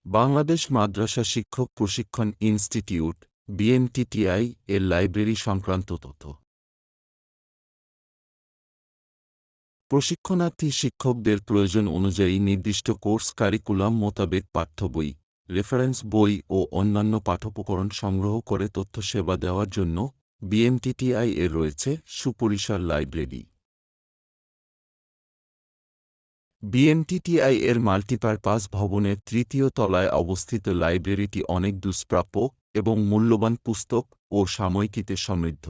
বাংলাদেশ মাদ্রাসা শিক্ষক প্রশিক্ষণ ইনস্টিটিউট বিএমটিটিআই এর লাইব্রেরি সংক্রান্ত তথ্য। প্রশিক্ষণার্থী শিক্ষকদের প্রয়োজন অনুযায়ী নির্দিষ্ট কোর্স কারিকুলাম মোতাবেক পাঠ্য বই, রেফারেন্স বই ও অন্যান্য পাঠ্যোপকরণ সংগ্রহ করে তথ্য সেবা দেওয়ার জন্য বিএমটিটিআই এর রয়েছে সুপরিসর লাইব্রেরি। বিএমটিটিআই এর মাল্টিপারপাস ভবনের তৃতীয় তলায় অবস্থিত লাইব্রেরিটি অনেক দুষ্প্রাপ্য এবং মূল্যবান পুস্তক ও সাময়িকীতে সমৃদ্ধ।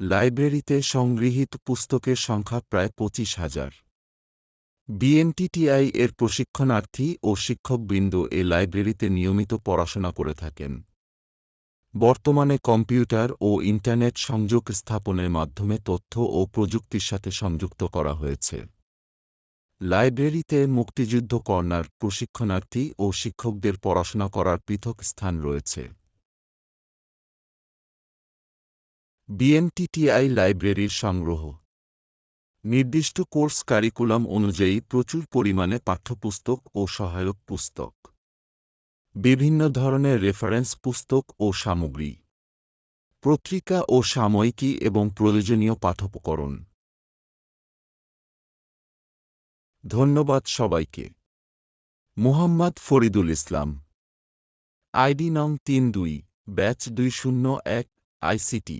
লাইব্রেরিতে সংগৃহীত পুস্তকের সংখ্যা প্রায় 25,000। বিএমটিটিআই এর প্রশিক্ষণার্থী ও শিক্ষকবৃন্দ এ লাইব্রেরিতে নিয়মিত পড়াশোনা করে থাকেন। বর্তমানে কম্পিউটার ও ইন্টারনেট সংযোগ স্থাপনের মাধ্যমে তথ্য ও প্রযুক্তির সাথে সংযুক্ত করা হয়েছে। লাইব্রেরিতে মুক্তিযুদ্ধ কর্নার, প্রশিক্ষণার্থী ও শিক্ষকদের পড়াশোনা করার পৃথক স্থান রয়েছে। বিএমটিটিআই লাইব্রেরির সংগ্রহ। নির্দিষ্ট কোর্স কারিকুলাম অনুযায়ী প্রচুর পরিমাণে পাঠ্যপুস্তক ও সহায়ক পুস্তক, বিভিন্ন ধরনের রেফারেন্স পুস্তক ও সামগ্রী, পত্রিকা ও সাময়িকী এবং প্রয়োজনীয় পাঠ্যোপকরণ। ধন্যবাদ সবাইকে। মুহাম্মদ ফরিদুল ইসলাম, আইডি নং 32, ব্যাচ 201, ICT।